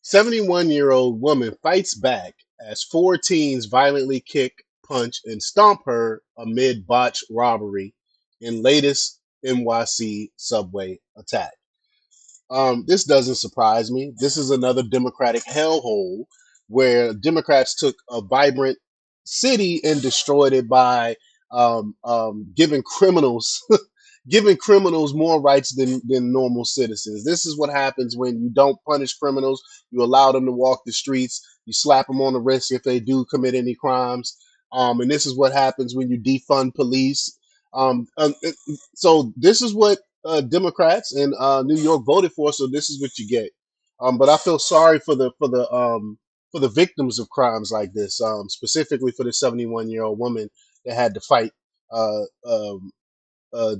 71-year-old woman fights back as four teens violently kick, punch, and stomp her amid botched robbery in latest NYC subway attack. This doesn't surprise me. This is another Democratic hellhole where Democrats took a vibrant city and destroyed it by giving criminals giving criminals more rights than normal citizens. This is what happens when you don't punish criminals. You allow them to walk the streets. You slap them on the wrist if they do commit any crimes. And this is what happens when you defund police. So this is what Democrats in New York voted for. So this is what you get. But I feel sorry for the victims of crimes like this, specifically for the 71-year-old woman that had to fight uh, um,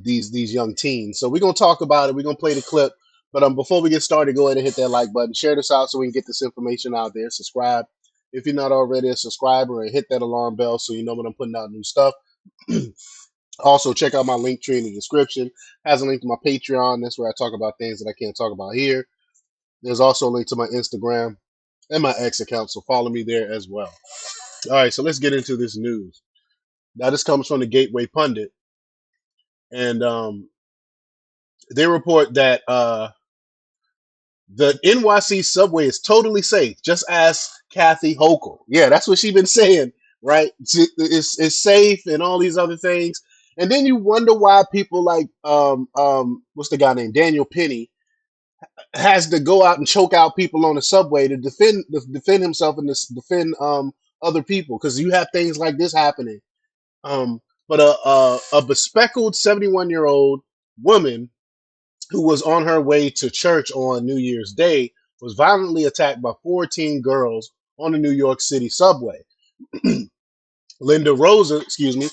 these young teens. So we're gonna talk about it. We're gonna play the clip. But before we get started, go ahead and hit that like button. Share this out so we can get this information out there. Subscribe if you're not already a subscriber, and hit that alarm bell so you know when I'm putting out new stuff. Also, check out my link tree in the description. Has a link to my Patreon. That's where I talk about things that I can't talk about here. There's also a link to my Instagram and my X account, so follow me there as well. All right, so let's get into this news. Now, this comes from the Gateway Pundit, and they report that the NYC subway is totally safe. Just ask Kathy Hochul. Yeah, that's what she's been saying, right? It's safe and all these other things. And then you wonder why people like what's the guy named Daniel Penny has to go out and choke out people on the subway to defend himself and to defend other people, because you have things like this happening. But a bespectacled 71-year-old woman who was on her way to church on New Year's Day was violently attacked by 14 girls on the New York City subway. Linda Rosa, excuse me,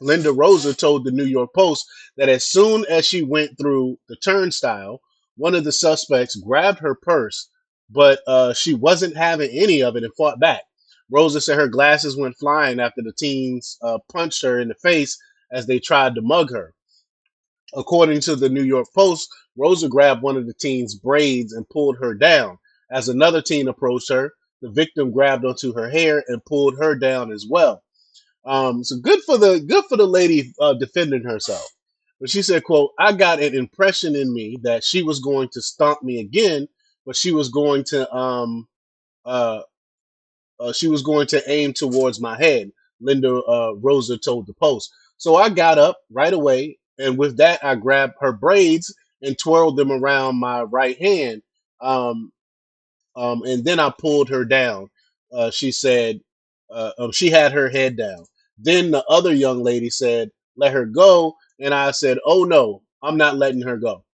Linda Rosa told the New York Post that as soon as she went through the turnstile, one of the suspects grabbed her purse, but she wasn't having any of it and fought back. Rosa said her glasses went flying after the teens punched her in the face as they tried to mug her. According to the New York Post, Rosa grabbed one of the teen's braids and pulled her down. As another teen approached her, the victim grabbed onto her hair and pulled her down as well. So good for the lady defending herself. But she said, "quote I got an impression in me that she was going to stomp me again, but uh, she was going to aim towards my head." Linda Rosa told the Post. So I got up right away, and with that, I grabbed her braids and twirled them around my right hand, um, and then I pulled her down. She said she had her head down. Then the other young lady said, "Let her go," and I said, "Oh no, I'm not letting her go."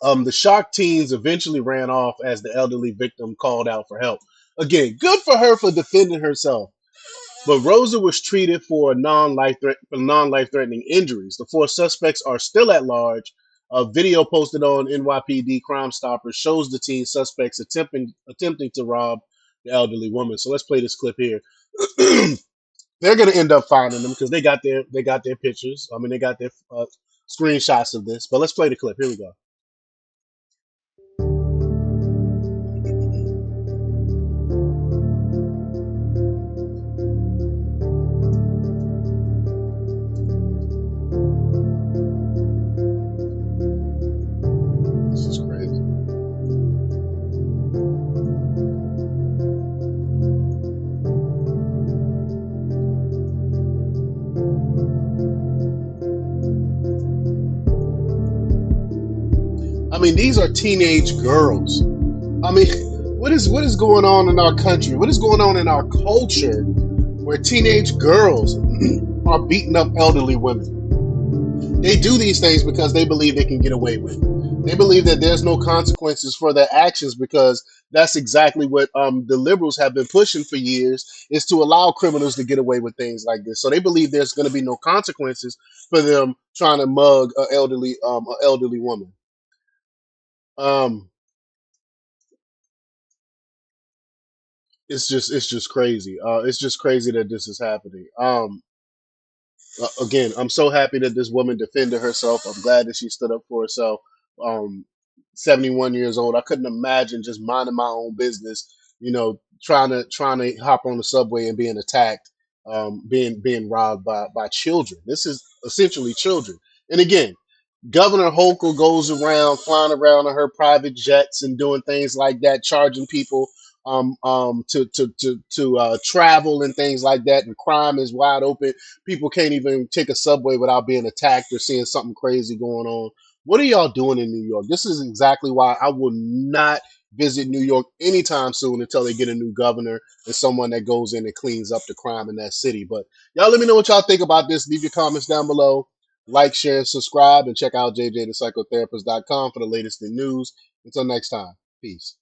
The shocked teens eventually ran off as the elderly victim called out for help. Again, good for her for defending herself. But Rosa was treated for non-life threatening injuries. The four suspects are still at large. A video posted on NYPD Crime Stoppers shows the teen suspects attempting to rob the elderly woman. So let's play this clip here. They're going to end up finding them because they got their pictures. I mean, they got their screenshots of this. But let's play the clip. Here we go. This is crazy. I mean, these are teenage girls. I mean, what is going on in our country? What is going on in our culture where teenage girls are beating up elderly women? They do these things because they believe they can get away with it. They believe that there's no consequences for their actions because that's exactly what the liberals have been pushing for years, is to allow criminals to get away with things like this. So they believe there's going to be no consequences for them trying to mug a elderly woman. Um, it's just crazy. It's just crazy that this is happening. Again, I'm so happy that this woman defended herself. I'm glad that she stood up for herself. Um, 71 years old. I couldn't imagine just minding my own business, trying to hop on the subway and being attacked, being robbed by children. This is essentially children. And again, Governor Hochul goes around flying around on her private jets and doing things like that, charging people to travel and things like that. And crime is wide open. People can't even take a subway without being attacked or seeing something crazy going on. What are y'all doing in New York? This is exactly why I will not visit New York anytime soon until they get a new governor and someone that goes in and cleans up the crime in that city. But y'all let me know what y'all think about this. Leave your comments down below. Like, share, and subscribe, and check out jjthepsychotherapist.com for the latest in news. Until next time, peace.